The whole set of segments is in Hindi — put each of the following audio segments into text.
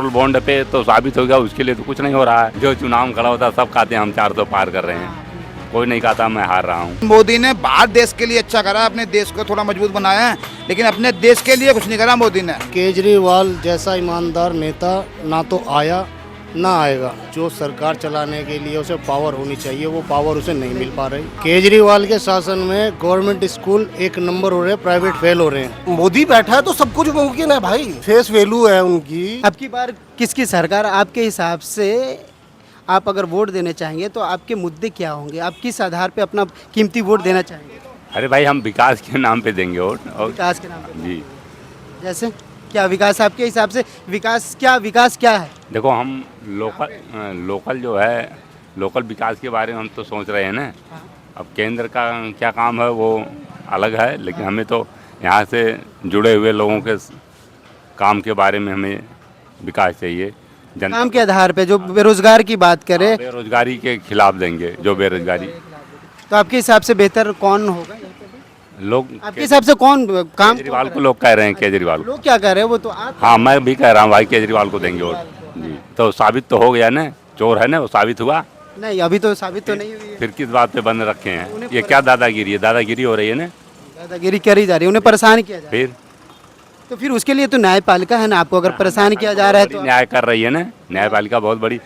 इलेक्ट्रोल बॉन्ड पे तो साबित हो गया, उसके लिए तो कुछ नहीं हो रहा है। जो चुनाव में खड़ा होता है सब कहते हैं हम 400 पार कर रहे हैं, कोई नहीं कहता मैं हार रहा हूँ। मोदी ने बाहर देश के लिए अच्छा करा, अपने देश को थोड़ा मजबूत बनाया है, लेकिन अपने देश के लिए कुछ नहीं करा मोदी ने। केजरीवाल जैसा ईमानदार नेता ना तो आया ना आएगा। जो सरकार चलाने के लिए उसे पावर होनी चाहिए, वो पावर उसे नहीं मिल पा रही। केजरीवाल के शासन में गवर्नमेंट स्कूल 1 नंबर हो रहे हैं, प्राइवेट फेल हो रहे हैं। मोदी बैठा है तो सब कुछ मुमकिन है भाई, फेस वैल्यू है उनकी। अब की बार किसकी सरकार आपके हिसाब से, आप अगर वोट देने चाहेंगे तो आपके मुद्दे क्या होंगे? आप किस आधार पे अपना कीमती वोट देना चाहेंगे? अरे भाई हम विकास के नाम पे देंगे वोट। और विकास के नाम पे? जी जैसे क्या विकास आपके हिसाब से? विकास क्या है? देखो हम लोकल जो है, लोकल विकास के बारे में हम तो सोच रहे हैं ना। अब केंद्र का क्या काम है वो अलग है, लेकिन हमें तो यहाँ से जुड़े हुए लोगों के काम के बारे में हमें विकास चाहिए। काम के आधार पे जो बेरोजगार की बात करें, बेरोजगारी के खिलाफ देंगे। जो बेरोजगारी, तो आपके हिसाब से बेहतर कौन होगा? लोग आपके हिसाब से कौन काम? केजरीवाल को लोग कह रहे हैं, केजरीवाल को। लोग क्या कह रहे हैं वो तो आप? हाँ मैं भी कह रहा हूँ भाई, केजरीवाल को देंगे वोट। जी तो साबित तो हो गया ना, चोर है ना वो, साबित हुआ नहीं, अभी तो साबित तो नहीं हुई है। फिर किस बात पे बंद रखे हैं? ये क्या दादागिरी है? दादागिरी हो रही है ना, दादागिरी करी जा रही है, उन्हें परेशान किया जा रहा है। फिर तो फिर उसके लिए तो न्यायपालिका है ना, आपको अगर परेशान किया जा रहा है तो न्याय कर रही है ना, न्यायपालिका बहुत बड़ी।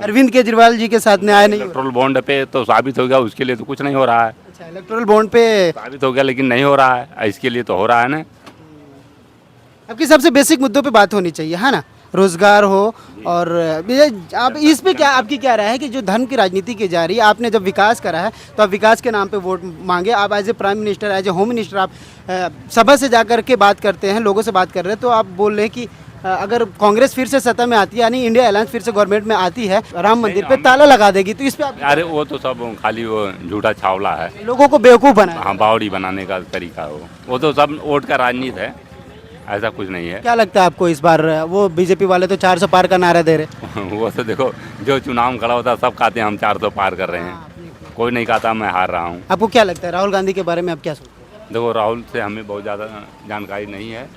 अरविंद केजरीवाल जी के साथ न्याय नहीं हो इलेक्ट्रोल बॉन्ड पे तो साबित हो गया, उसके लिए तो कुछ नहीं हो रहा है। अच्छा, इलेक्टोरल बॉन्ड पे साबित हो गया लेकिन नहीं हो रहा है, इसके लिए तो हो रहा है ना। आपके सबसे बेसिक मुद्दों पे बात होनी चाहिए, है ना? रोजगार हो और आप इस पे क्या, आपकी क्या राय है कि जो धर्म की राजनीति की जा रही है, आपने जब विकास करा है तो आप विकास के नाम पे वोट मांगे। आप as a prime minister, as a home minister, आप सभा से जा कर के बात करते हैं, लोगों से बात कर रहे हैं, तो आप बोल रहे हैं कि अगर कांग्रेस फिर से सत्ता में आती है, यानी इंडिया अलायंस फिर से गवर्नमेंट में आती है, राम मंदिर पे ताला लगा देगी, तो इस पे आप? अरे वो तो सब खाली वो झूठा छावला है, लोगों को बेवकूफ़ बनाया। हाँ बावड़ी बनाने का तरीका है वो तो सब वोट का राजनीति है, ऐसा कुछ नहीं है। क्या लगता है आपको इस बार? वो बीजेपी वाले तो 400 पार का नारा दे रहे। वो तो देखो जो चुनाव में खड़ा होता है सब कहते हैं हम 400 पार कर रहे हैं, कोई नहीं कहता मैं हार रहा हूँ। आपको क्या लगता है राहुल गांधी के बारे में, आप क्या सोचते हैं? देखो राहुल से हमें बहुत ज़्यादा जानकारी नहीं है,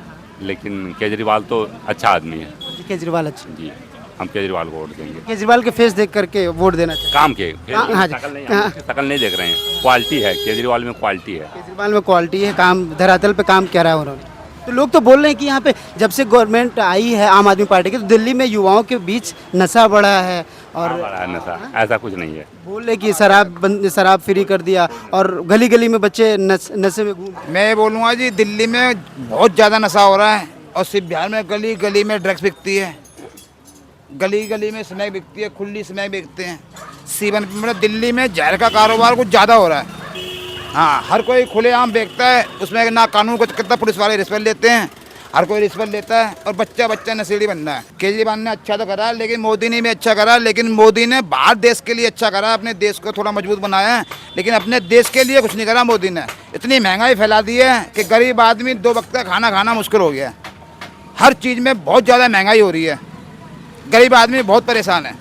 लेकिन केजरीवाल तो अच्छा आदमी है। केजरीवाल अच्छा? जी हम केजरीवाल को वोट देंगे। केजरीवाल के फेस देख करके वोट देना चाहिए। काम के हाँ जी। शकल नहीं देख रहे हैं, क्वालिटी है केजरीवाल में, क्वालिटी है। केजरीवाल में क्वालिटी है, काम धरातल पे काम क्या रहा है उन्होंने। तो लोग तो बोल रहे हैं कि यहाँ पे जब से गवर्नमेंट आई है आम आदमी पार्टी की, तो दिल्ली में युवाओं के बीच नशा बढ़ा है और बड़ा है नशा, ऐसा कुछ नहीं है। बोल रहे कि शराब फ्री कर दिया और गली गली में बच्चे नशे में घूम। मैं बोलूँगा जी, दिल्ली में बहुत ज़्यादा नशा हो रहा है, और सिर्फ बिहार में गली गली में ड्रग्स बिकती है, गली गली में स्मैक बिकती है, खुली स्मैक बिकते हैं। सीवन मतलब दिल्ली में जहर का कारोबार कुछ ज़्यादा हो रहा है। हाँ, हर कोई खुलेआम बेचता है, उसमें ना कानून को कितना पुलिस वाले रिश्वत लेते हैं, हर कोई रिश्वत लेता है और बच्चा बच्चा नशेड़ी बन रहा है। केजरीवाल ने अच्छा तो करा, लेकिन मोदी ने भी अच्छा करा, लेकिन मोदी ने बाहर देश के लिए अच्छा करा, अपने देश को थोड़ा मजबूत बनाया है, लेकिन अपने देश के लिए कुछ नहीं करा मोदी ने। इतनी महंगाई फैला दी है कि गरीब आदमी 2 वक्त का खाना खाना मुश्किल हो गया है। हर चीज़ में बहुत ज़्यादा महंगाई हो रही है, गरीब आदमी बहुत परेशान है।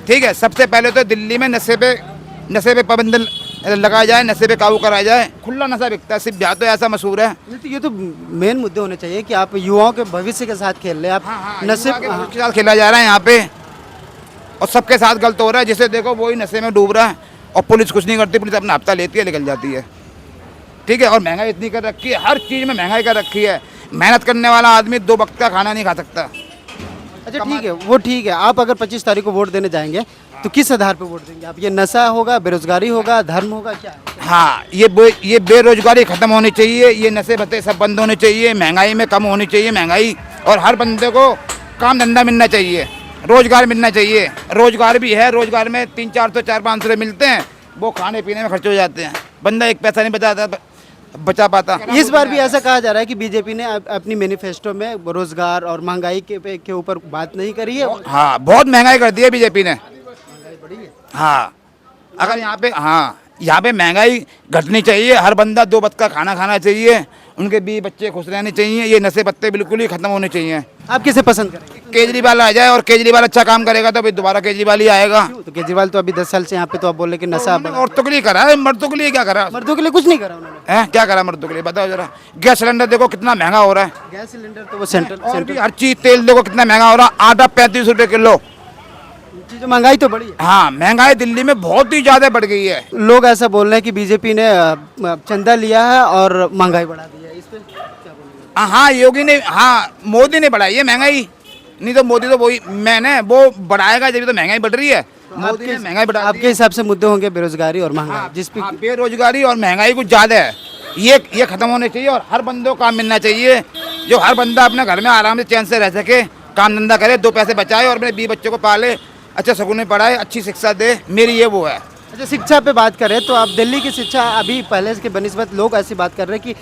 ठीक है, सबसे पहले तो दिल्ली में नशे पे पाबंदी लगाया जाए, नशे पे काबू कराया जाए। खुला नशा बिकता है, सिर्फ बिहार तो ऐसा मशहूर है। तो ये तो मेन मुद्दे होने चाहिए कि आप युवाओं के भविष्य के साथ खेल रहे हैं, आप नशे के साथ खेला जा रहा है यहाँ पे, और सबके साथ गलत हो रहा है। जिसे देखो वही नशे में डूब रहा है, और पुलिस कुछ नहीं करती, पुलिस अपना हफ्ता लेती है, निकल जाती है। ठीक है, और महंगाई इतनी कर रखी है, हर चीज़ में महंगाई कर रखी है। मेहनत करने वाला आदमी 2 वक्त का खाना नहीं खा सकता। अच्छा ठीक है, वो ठीक है। आप अगर 25 तारीख को वोट देने जाएंगे तो किस आधार पे वोट देंगे आप? ये नशा होगा, बेरोजगारी होगा, धर्म होगा, क्या है? हाँ, ये बेरोजगारी खत्म होनी चाहिए, ये नशे बते सब बंद होने चाहिए, महंगाई में कम होनी चाहिए महंगाई, और हर बंदे को काम धंधा मिलना चाहिए, रोजगार मिलना चाहिए। रोजगार भी है, रोजगार में 300-400 400-500 मिलते हैं, वो खाने पीने में खर्च हो जाते हैं, बंदा 1 पैसा नहीं बचा पाता। इस बार भी ऐसा कहा जा रहा है कि बीजेपी ने अपनी मैनिफेस्टो में रोजगार और महंगाई के ऊपर बात नहीं करी है। हाँ, बहुत महंगाई कर दी है बीजेपी ने। हाँ, अगर यहाँ पे महंगाई घटनी चाहिए, हर बंदा 2 वक्त का खाना खाना चाहिए, उनके बीवी बच्चे खुश रहने चाहिए, ये नशे पत्ते बिल्कुल ही खत्म होने चाहिए। आप किसे पसंद करेंगे? केजरीवाल आ जाए, और केजरीवाल अच्छा काम करेगा तो फिर दोबारा केजरीवाल ही आएगा। तो केजरीवाल तो अभी 10 साल से यहाँ पे, तो आप बोल रहे कि नशा औरतों के लिए करा है, मर्दों के लिए क्या करा? मर्दों के लिए कुछ नहीं करा उन्होंने। हैं क्या करा मर्दों के लिए बताओ जरा। गैस सिलेंडर देखो कितना महंगा हो रहा है, गैस सिलेंडर तो वो सेंटर और भी सेंटर हर चीज, तेल देखो कितना महंगा हो रहा है, आटा 35 रुपए किलो। जो महंगाई तो बढ़ी है। हाँ महंगाई दिल्ली में बहुत ही ज्यादा बढ़ गई है। लोग ऐसा बोल रहे हैं कि बीजेपी ने चंदा लिया है और महंगाई बढ़ा दी है, इस पे क्या बोलेंगे? हाँ योगी ने, हाँ मोदी ने बढ़ाई है महंगाई, नहीं तो मोदी तो वही मैंने वो बढ़ाएगा जब तो महंगाई बढ़ रही है। मोदी ने महंगाई बढ़ा दी आपके हिसाब से मुद्दे होंगे बेरोजगारी और महंगाई, हाँ, जिस पे हाँ, बेरोजगारी और महंगाई कुछ ज्यादा है, ये खत्म होने चाहिए और हर बंदे को काम मिलना चाहिए, जो हर बंदा अपने घर में आराम से चैन से रह सके, काम धंधा करे, 2 पैसे बचाए और अपने 20 बच्चों को पाले, अच्छा स्कूल में पढ़ाए, अच्छी शिक्षा दे, मेरी ये वो है। अच्छा शिक्षा पे बात करें तो आप दिल्ली की शिक्षा अभी पहले के बनिस्बत लोग ऐसी बात कर रहे हैं कि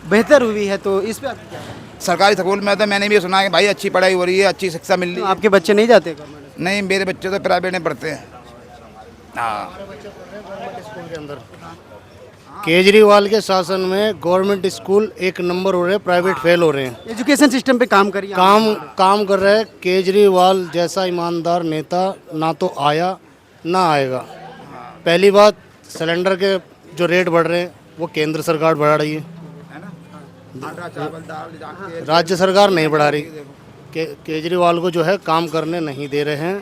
बेहतर हुई है, तो इस पे आप क्या कहें? सरकारी स्कूल में तो मैंने भी सुना है कि भाई अच्छी पढ़ाई हो रही है, अच्छी शिक्षा मिल रही तो है। आपके बच्चे नहीं जाते गवर्नमेंट? नहीं मेरे बच्चे तो प्राइवेट में पढ़ते हैं। हाँ स्कूल के अंदर केजरीवाल के शासन में गवर्नमेंट स्कूल 1 नंबर हो रहे हैं, प्राइवेट फेल हो रहे हैं। एजुकेशन सिस्टम पे काम करिए। काम कर रहे हैं। केजरीवाल जैसा ईमानदार नेता ना तो आया ना आएगा। पहली बात, सिलेंडर के जो रेट बढ़ रहे हैं वो केंद्र सरकार बढ़ा रही है, राज्य सरकार नहीं बढ़ा रही। केजरीवाल को जो है काम करने नहीं दे रहे हैं।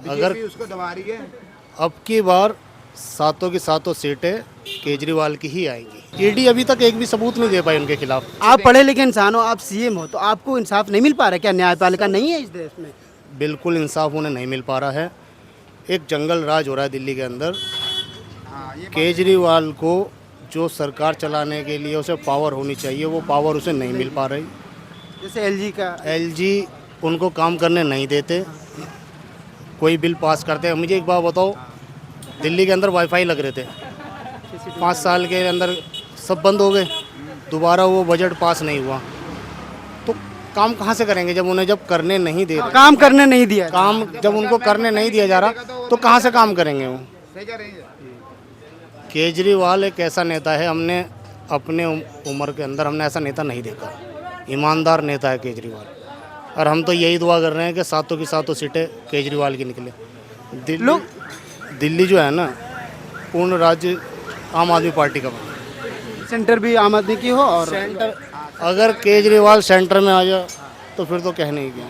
अगर उसको दबा रही है। अब की बार 7 की 7 सीटें केजरीवाल की ही आएंगी। ईडी अभी तक एक भी सबूत नहीं दे पाई उनके खिलाफ। आप पढ़े लिखे इंसान हो, आप सीएम हो, तो आपको इंसाफ नहीं मिल पा रहा है क्या? न्यायपालिका नहीं है इस देश में? बिल्कुल इंसाफ उन्हें नहीं मिल पा रहा है। एक जंगल राज हो रहा है दिल्ली के अंदर। केजरीवाल को जो सरकार चलाने के लिए उसे पावर होनी चाहिए वो पावर उसे नहीं मिल पा रही। जैसे एलजी का एलजी उनको काम करने नहीं देते, कोई बिल पास करते हैं। मुझे एक बात बताओ, दिल्ली के अंदर वाईफाई लग रहे थे, 5 साल के अंदर सब बंद हो गए, दोबारा वो बजट पास नहीं हुआ, तो काम कहाँ से करेंगे जब करने नहीं दे रहे? काम करने नहीं दिया। काम जब उनको करने नहीं दिया जा रहा तो कहाँ से काम करेंगे वो? केजरीवाल एक ऐसा नेता है, हमने अपने उम्र के अंदर हमने ऐसा नेता नहीं देखा। ईमानदार नेता है केजरीवाल, और हम तो यही दुआ कर रहे हैं कि 7 की 7 सीटें केजरीवाल की निकले। दिल्ली जो है ना, पूर्ण राज्य आम आदमी पार्टी का बना। सेंटर भी आम आदमी की हो, और अगर केजरीवाल सेंटर में आ जाए तो फिर तो कहने ही क्या,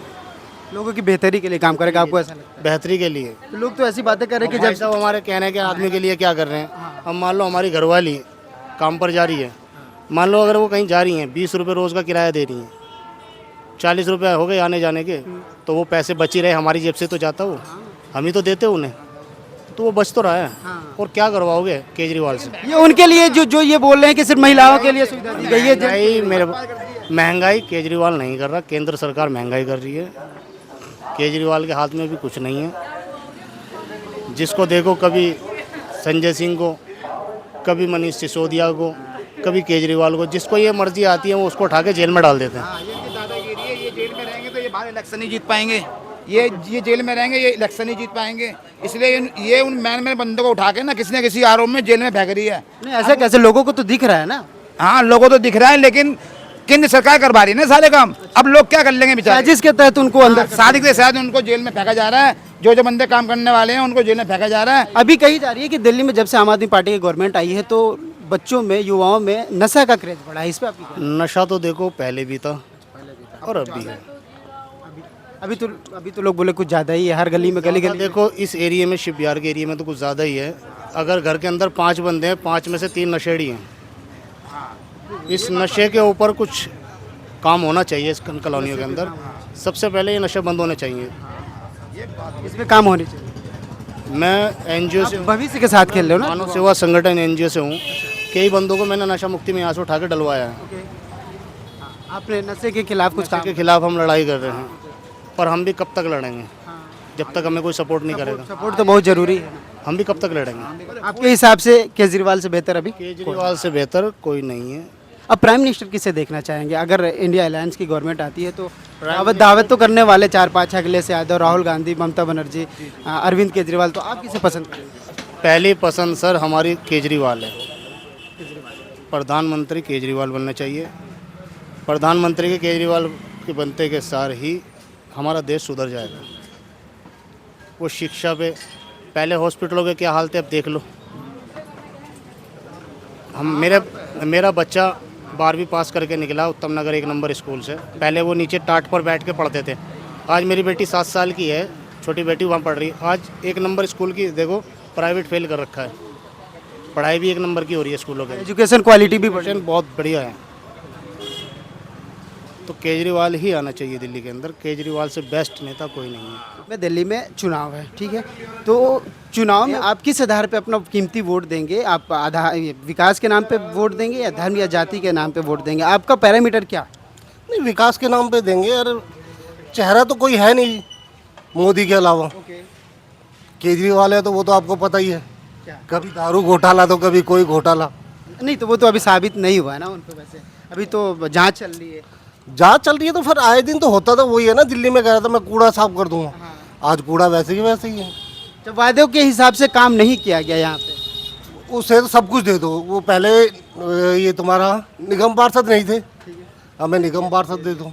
लोगों की बेहतरी के लिए काम करेगा, आपको ऐसा लगता बेहतरी के लिए। है? लोग तो ऐसी बातें कर रहे हैं कि भाई जब साहब हमारे कहने के आदमी के लिए क्या कर रहे हैं? अब मान लो हमारी घरवाली काम पर जा रही है, मान लो अगर वो कहीं जा रही हैं, 20 रुपये रोज़ का किराया दे रही हैं, 40 रुपये हो गए आने जाने के, तो वो पैसे बची रहे हमारी जेब से तो जाता वो, हम ही तो देते उन्हें, तो वो बच तो रहा है। और क्या करवाओगे केजरीवाल से? ये उनके लिए जो ये बोल रहे हैं कि सिर्फ महिलाओं के लिए सुविधा दी गई है। महंगाई केजरीवाल नहीं कर रहा, केंद्र सरकार महंगाई कर रही है। केजरीवाल के हाथ में भी कुछ नहीं है। जिसको देखो, कभी संजय सिंह को, कभी मनीष सिसोदिया को, कभी केजरीवाल को, जिसको ये मर्जी आती है वो उसको उठा के जेल में डाल देते हैं। ये दादागिरी है, ये जेल में रहेंगे तो ये बाहर इलेक्शन नहीं जीत पाएंगे, ये जेल में रहेंगे ये इलेक्शन नहीं जीत पाएंगे, इसलिए ये उन मैन बंदों को उठा के ना किसी न किसी आरोप में जेल में फेंक रही है। नहीं ऐसा कैसे? लोगों को तो दिख रहा है ना। हाँ लोगों तो दिख रहा है, लेकिन केंद्र सरकार करवा रही है ना सारे काम। अब लोग क्या कर लेंगे बेचारे? साजिश के तहत उनको अंदर साजिश के साथ उनको जेल में फेंका जा रहा है, जो बंदे काम करने वाले हैं उनको जेल में फेंका जा रहा है। अभी कही जा रही है कि दिल्ली में जब से आम आदमी पार्टी की गवर्नमेंट आई है तो बच्चों में, युवाओं में नशा का क्रेज बढ़ा है, इस पे आपकी क्या? नशा तो देखो पहले भी था और अब भी है। अभी तो लोग बोले कुछ ज़्यादा ही है, हर गली में गली देखो इस एरिया में, शिप यार्ड के एरिया में तो कुछ ज़्यादा ही है। अगर घर के अंदर 5 बंदे हैं, 5 में से 3 नशेड़ी हैं। इस नशे के ऊपर कुछ काम होना चाहिए इस कॉलोनियों के अंदर। सबसे पहले ये नशे बंद होने चाहिए, इस पे काम होनी चाहिए। मैं एनजीओ से, भविष्य के साथ खेल रहे हो ना। मानव सेवा संगठन एनजीओ से हूँ। कई बंदों को मैंने नशा मुक्ति में यहाँ से उठा के डलवाया है। आपने नशे के खिलाफ कुछ काम के खिलाफ हम लड़ाई कर रहे हैं, पर हम भी कब तक लड़ेंगे जब तक हमें कोई सपोर्ट नहीं करेगा। सपोर्ट तो बहुत जरूरी है। हम भी कब तक लड़ेंगे? आपके हिसाब से केजरीवाल से बेहतर अभी? केजरीवाल से बेहतर कोई नहीं है। अब प्राइम मिनिस्टर किसे देखना चाहेंगे? अगर इंडिया अलायंस की गवर्नमेंट आती है तो दावत तो करने वाले 4-5 अखिलेश यादव, राहुल गांधी, ममता बनर्जी, अरविंद केजरीवाल, तो आप किसे पसंद करेंगे? पहली पसंद सर हमारी केजरीवाल है। प्रधानमंत्री केजरीवाल बनना चाहिए। प्रधानमंत्री के केजरीवाल के बनते के साथ ही हमारा देश सुधर जाएगा। वो शिक्षा पे, पहले हॉस्पिटलों के क्या हाल थे अब देख लो। मेरा बच्चा 12वीं पास करके निकला उत्तम नगर 1 नंबर स्कूल से। पहले वो नीचे टाट पर बैठ के पढ़ते थे। आज मेरी बेटी 7 साल की है, छोटी बेटी वहाँ पढ़ रही है। आज 1 नंबर स्कूल की देखो प्राइवेट फेल कर रखा है। पढ़ाई भी 1 नंबर की हो रही है स्कूलों के। एजुकेशन क्वालिटी भी बढ़ी। एजुकेशन बहुत बढ़िया है। तो केजरीवाल ही आना चाहिए दिल्ली के अंदर। केजरीवाल से बेस्ट नेता कोई नहीं है। में दिल्ली में चुनाव है, ठीक है, तो चुनाव में आप किस आधार पे अपना कीमती वोट देंगे? आप आधार विकास के नाम पे वोट देंगे या धर्म या जाति के नाम पे वोट देंगे? आपका पैरामीटर क्या? नहीं, विकास के नाम पे देंगे यार। चेहरा तो कोई है नहीं मोदी के अलावा। केजरीवाल है तो वो तो आपको पता ही है। कभी दारू घोटाला तो कभी कोई घोटाला। नहीं, तो वो तो अभी साबित नहीं हुआ है ना उन पे। वैसे अभी तो जांच चल रही है। जांच चल रही है तो फिर आए दिन तो होता था वही है ना। दिल्ली में कह रहा था मैं कूड़ा साफ कर दूंगा, आज कूड़ा वैसे ही है। जब वादों के हिसाब से काम नहीं किया गया यहाँ पे, उसे तो सब कुछ दे दो। वो पहले ये तुम्हारा निगम पार्षद नहीं थे, हमें निगम पार्षद दे दो।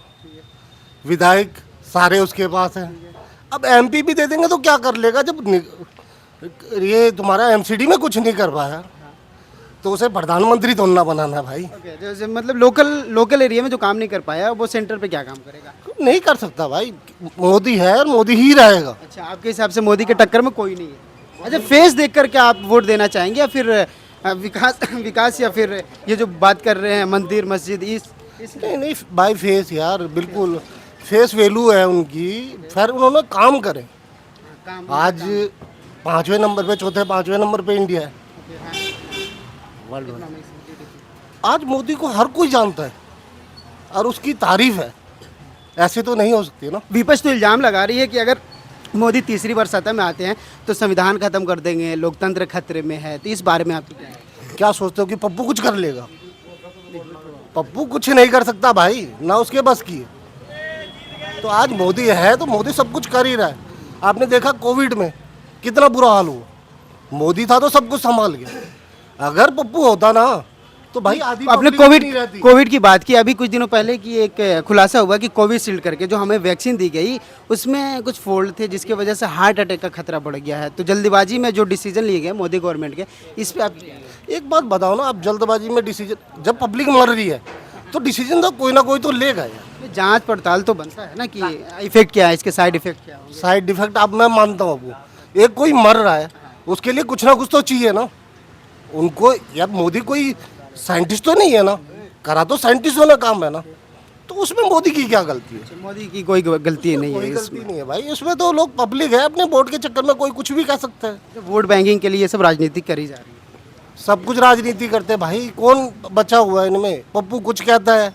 विधायक सारे उसके पास हैं। अब एमपी भी दे देंगे तो क्या कर लेगा? जब ये तुम्हारा एमसीडी में कुछ नहीं कर पाया तो उसे प्रधानमंत्री तो ना बनाना भाई। जैसे मतलब लोकल एरिया में जो काम नहीं कर पाया वो सेंटर पे क्या काम करेगा? नहीं कर सकता भाई। मोदी है और मोदी ही रहेगा। अच्छा, आपके हिसाब से मोदी के टक्कर में कोई नहीं है। अच्छा, फेस देख करके आप वोट देना चाहेंगे या फिर विकास या फिर ये जो बात कर रहे हैं मंदिर मस्जिद इस नहीं बाय फेस यार, बिल्कुल फेस वैल्यू है उनकी। फिर उन्होंने काम करे। आज 5वें नंबर पे, चौथे 5वें नंबर पे इंडिया है वर्ल्ड में। आज मोदी को हर कोई जानता है और उसकी तारीफ है। ऐसे तो नहीं हो सकती ना। विपक्ष तो इल्जाम लगा रही है कि अगर मोदी तीसरी बार सत्ता में आते हैं तो संविधान खत्म कर देंगे, लोकतंत्र खतरे में है। तो इस बारे में आप क्या सोचते हो कि पप्पू कुछ कर लेगा? पप्पू कुछ नहीं कर सकता भाई, ना उसके बस की है। तो आज मोदी है तो मोदी सब कुछ कर ही रहा है। आपने देखा कोविड में कितना बुरा हाल हुआ। मोदी था तो सब कुछ संभाल गया। अगर पप्पू होता ना तो भाई आधी आपने पब्लिक नहीं रहती। कोविड की बात की। अभी कुछ दिनों पहले की एक खुलासा हुआ कि कोविशील्ड करके जो हमें वैक्सीन दी गई उसमें कुछ फॉल्ट थे जिसकी वजह से हार्ट अटैक का खतरा बढ़ गया है। तो जल्दबाजी में जो डिसीजन लिए गए मोदी गवर्नमेंट के, इस पे आप एक बात बताओ ना, आप जल्दबाजी में डिसीजन, जब पब्लिक मर रही है तो डिसीजन तो कोई ना कोई तो लेगा यार। जांच पड़ताल तो बनता है ना कि इफेक्ट क्या है, इसके साइड इफेक्ट क्या है। साइड इफेक्ट अब मैं मानता हूँ आपको। एक कोई मर रहा है उसके लिए कुछ ना कुछ तो चाहिए ना उनको। यार मोदी कोई साइंटिस्ट तो नहीं है ना, करा तो साइंटिस्ट होना काम है ना। तो उसमें मोदी की क्या गलती है? मोदी की कोई गलती नहीं कोई है गलती नहीं है भाई। इसमें तो लोग पब्लिक है, अपने वोट के चक्कर में कोई कुछ भी कह सकता है। वोट बैंकिंग के लिए ये सब राजनीति करी जा रही है। सब कुछ राजनीति करते हैं भाई। कौन बचा हुआ है इनमें? पप्पू कुछ कहता है,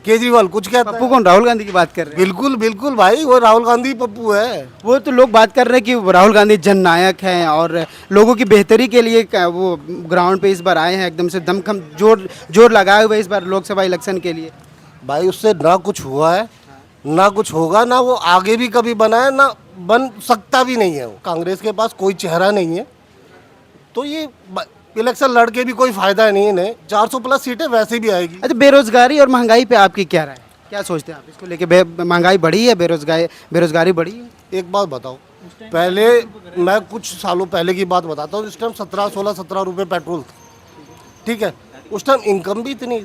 केजरीवाल कुछ कहता पप्पू है। कौन? राहुल गांधी की बात कर रहे हैं। बिल्कुल बिल्कुल भाई, वो राहुल गांधी पप्पू है। वो तो लोग बात कर रहे हैं कि राहुल गांधी जननायक हैं और लोगों की बेहतरी के लिए वो ग्राउंड पे इस बार आए हैं, एकदम से दमखम जोर लगाए हुए इस बार लोकसभा इलेक्शन के लिए। भाई उससे ना कुछ हुआ है ना कुछ होगा, ना वो आगे भी कभी बना है, ना बन सकता भी नहीं है। वो कांग्रेस के पास कोई चेहरा नहीं है तो ये इलेक्शन लड़के भी कोई फायदा नहीं है इन्हें। 400+ सीटें वैसे भी आएगी। अच्छा, बेरोजगारी और महंगाई पे आपकी क्या राय है? क्या सोचते हैं आप इसको लेके? महंगाई बढ़ी है, बेरोजगारी बढ़ी है? एक बात बताओ, पहले मैं कुछ सालों पहले की बात बताता हूँ। इस टाइम 17 रुपये पेट्रोल था, ठीक है। उस टाइम इनकम भी इतनी।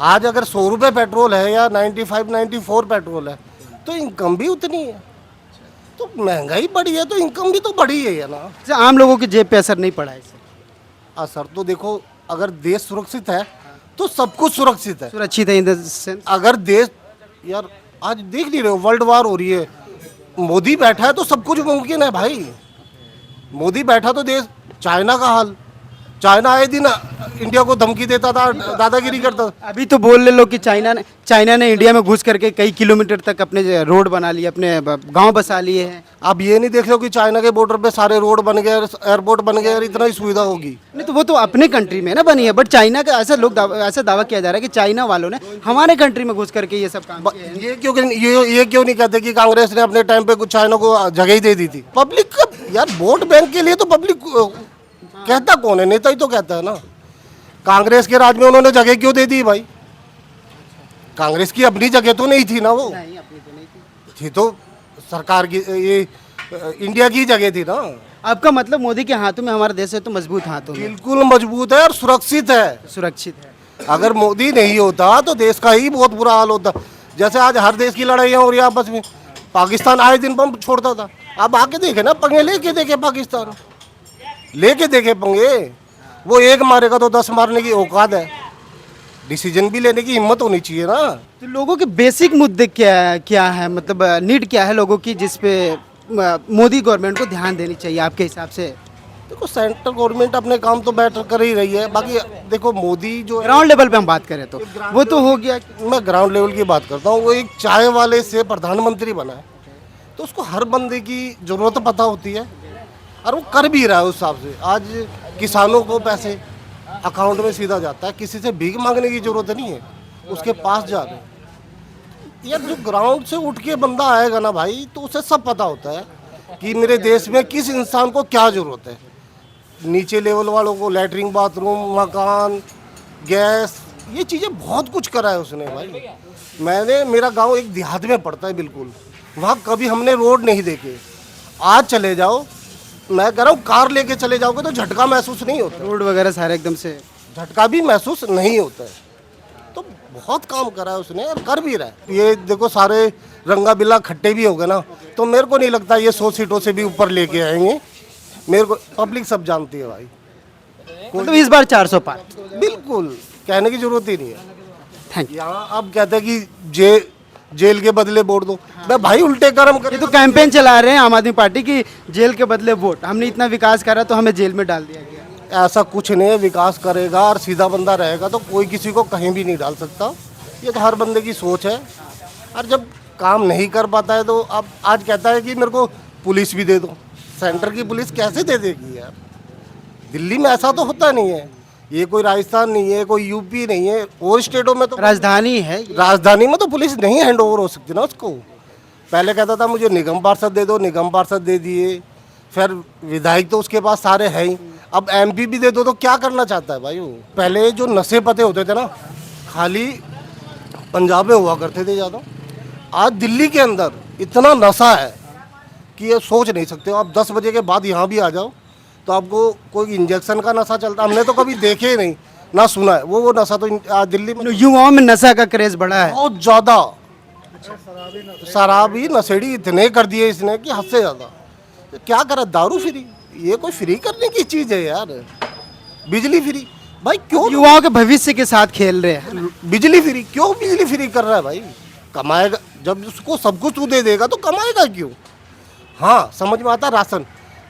आज अगर 100 रुपये पेट्रोल है या 94 पेट्रोल है तो इनकम भी उतनी है। तो महंगाई बढ़ी है तो इनकम भी तो बढ़ी है ना। अच्छा, आम लोगों की जेब पे असर नहीं पड़ा है इससे? असर तो देखो, अगर देश सुरक्षित है तो सब कुछ सुरक्षित है। सुरक्षित है इन द सेंस? अगर देश, यार आज देख नहीं रहे हो वर्ल्ड वार हो रही है, मोदी बैठा है तो सब कुछ मुमकिन है भाई। मोदी बैठा तो देश, चाइना का हाल, चाइना आए दिन इंडिया को धमकी देता था, दादागिरी करता था। अभी तो बोल ले लोग कि चाइना ने इंडिया में घुस करके कई किलोमीटर तक अपने रोड बना लिए, अपने गांव बसा लिए हैं। आप ये नहीं देख रहे हो कि चाइना के बॉर्डर पे सारे रोड बन गए, एयरपोर्ट बन गए और इतना ही सुविधा होगी? नहीं, तो वो तो अपने कंट्री में ना बनी है, बट चाइना का ऐसा दावा किया जा रहा है कि चाइना वालों ने हमारे कंट्री में घुस करके ये सब काम किया है। ये क्यों नहीं कहते कि कांग्रेस ने अपने टाइम पे कुछ चाइना को जगह ही दे दी थी? पब्लिक का यार वोट बैंक के लिए तो पब्लिक कहता कौन है? नेता ही तो कहता है ना। कांग्रेस के राज में उन्होंने जगह क्यों दे दी भाई? कांग्रेस की अपनी जगह तो नहीं थी ना, वो नहीं, अपनी तो नहीं थी। थी तो सरकार की, ये इंडिया की जगह थी ना। आपका मतलब मोदी के हाथों में हमारा देश है तो मजबूत हाथों में, बिल्कुल मजबूत है और सुरक्षित है। सुरक्षित है। अगर मोदी नहीं होता तो देश का ही बहुत बुरा हाल होता। जैसे आज हर देश की लड़ाइयाँ हो रही है आपस में, पाकिस्तान आए दिन बम छोड़ता था, अब आके देखे ना, पंगे लेके देखे, पाकिस्तान लेके देखे पंगे। वो एक मारेगा तो 10 मारने की औकात है, डिसीजन भी लेने की हिम्मत होनी चाहिए ना। तो लोगों के बेसिक मुद्दे क्या है, मतलब नीड क्या है लोगों की, जिस पे मोदी गवर्नमेंट को ध्यान देनी चाहिए आपके हिसाब से? देखो सेंट्रल गवर्नमेंट अपने काम तो बेटर कर ही रही है, बाकी देखो मोदी जो है, ग्राउंड लेवल पे हम बात करें तो वो तो हो गया। मैं ग्राउंड लेवल की बात करता हूँ। वो एक चाय वाले से प्रधानमंत्री बना है, तो उसको हर बंदे की ज़रूरत पता होती है और वो कर भी रहा है उस हिसाब से। आज किसानों को पैसे अकाउंट में सीधा जाता है, किसी से भीख मांगने की ज़रूरत नहीं है, उसके पास जा रहे हैं। यार जो ग्राउंड से उठ के बंदा आएगा ना भाई, तो उसे सब पता होता है कि मेरे देश में किस इंसान को क्या ज़रूरत है। नीचे लेवल वालों को लैटरिन, बाथरूम, मकान, गैस, ये चीज़ें बहुत कुछ करा है उसने भाई। मेरा गांव एक देहात में पड़ता है बिल्कुल, वहाँ कभी हमने रोड नहीं देखे। आज चले जाओ, मैं कह रहा हूँ कार लेके चले जाओगे तो झटका महसूस नहीं होता, रोड वगैरह सारे एकदम से। झटका भी महसूस नहीं होता है। तो बहुत काम करा है उसने और कर भी रहा है। ये देखो सारे रंगा बिल्ला खट्टे भी हो गए ना, तो मेरे को नहीं लगता ये 100 सीटों से भी ऊपर लेके आएंगे। मेरे को पब्लिक सब जानती है भाई, मतलब इस बार 400 पार। बिल्कुल कहने की जरूरत ही नहीं है। Thank you. यहाँ अब कहते हैं कि जेल के बदले वोट दो। मैं भाई उल्टे कर्म कर, ये तो कैंपेन चला रहे हैं आम आदमी पार्टी की, जेल के बदले वोट, हमने इतना विकास करा तो हमें जेल में डाल दिया गया। ऐसा कुछ नहीं है। विकास करेगा और सीधा बंदा रहेगा तो कोई किसी को कहीं भी नहीं डाल सकता। ये तो हर बंदे की सोच है। और जब काम नहीं कर पाता है तो अब आज कहता है कि मेरे को पुलिस भी दे दो। सेंटर की पुलिस कैसे दे देगी यार? दिल्ली में ऐसा तो होता नहीं है। ये कोई राजस्थान नहीं है, कोई यूपी नहीं है। और स्टेटों में तो राजधानी है ये। राजधानी में तो पुलिस नहीं हैंड ओवर हो सकती ना उसको। पहले कहता था मुझे निगम पार्षद दे दो, निगम पार्षद दे दिए, फिर विधायक तो उसके पास सारे हैं ही, अब एमपी भी दे दो तो क्या करना चाहता है भाई वो? पहले जो नशे पते होते थे ना, खाली पंजाब में हुआ करते थे ज़्यादा। आज दिल्ली के अंदर इतना नशा है कि ये सोच नहीं सकते हो। आप 10 बजे के बाद यहाँ भी आ जाओ तो आपको कोई इंजेक्शन का नशा चलता, हमने तो कभी देखे ही नहीं ना सुना है। वो नशा तो आज दिल्ली में युवाओं में नशा का क्रेज बढ़ा है। बहुत ज़्यादा। शराबी नशेड़ी इतने कर दिए इसने कि हद से ज़्यादा। तो क्या करा, दारू फ्री, ये कोई फ्री करने की चीज़ है यार? बिजली फ्री भाई, क्यों युवाओं के भविष्य के साथ खेल रहे हैं। बिजली फ्री, क्यों बिजली फ्री कर रहा है भाई? कमाएगा जब उसको सब कुछ तू दे देगा तो कमाएगा क्यों? हाँ समझ में आता।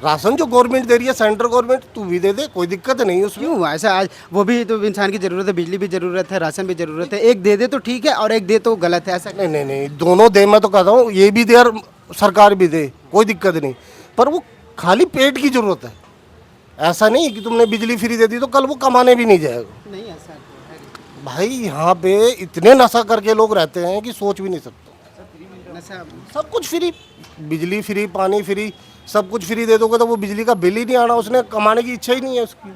राशन जो गवर्नमेंट दे रही है, सेंट्रल गवर्नमेंट, तू भी दे दे, कोई दिक्कत नहीं है उसमें। क्यों ऐसा? आज वो भी तो इंसान की जरूरत है, बिजली भी जरूरत है, राशन भी जरूरत है। एक दे दे तो ठीक है और एक दे तो गलत है, ऐसा नहीं नहीं नहीं, दोनों दे। मैं तो कहता हूँ ये भी दे और सरकार भी दे, कोई दिक्कत नहीं। पर वो खाली पेट की जरूरत है। ऐसा नहीं कि तुमने बिजली फ्री दे दी तो कल वो कमाने भी नहीं जाएगा। नहीं ऐसा भाई यहाँ पे इतने नशा करके लोग रहते हैं कि सोच भी नहीं सकते। नशा। सब कुछ फ्री, बिजली फ्री, पानी फ्री, सब कुछ फ्री दे दोगे तो वो बिजली का बिल ही नहीं आना। उसने कमाने की इच्छा ही नहीं है उसकी।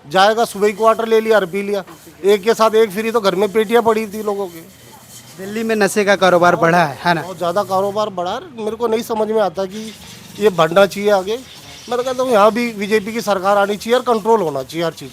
जाएगा सुबह ही क्वार्टर ले लिया और पी लिया। एक के साथ एक फ्री, तो घर में पेटियाँ पड़ी थी लोगों की। दिल्ली में नशे का कारोबार बढ़ा है ना? बहुत ज़्यादा कारोबार बढ़ा है। मेरे को नहीं समझ में आता कि ये बढ़ना चाहिए आगे। मैं तो कहता हूँ यहाँ भी बीजेपी की सरकार आनी चाहिए और कंट्रोल होना चाहिए हर चीज़।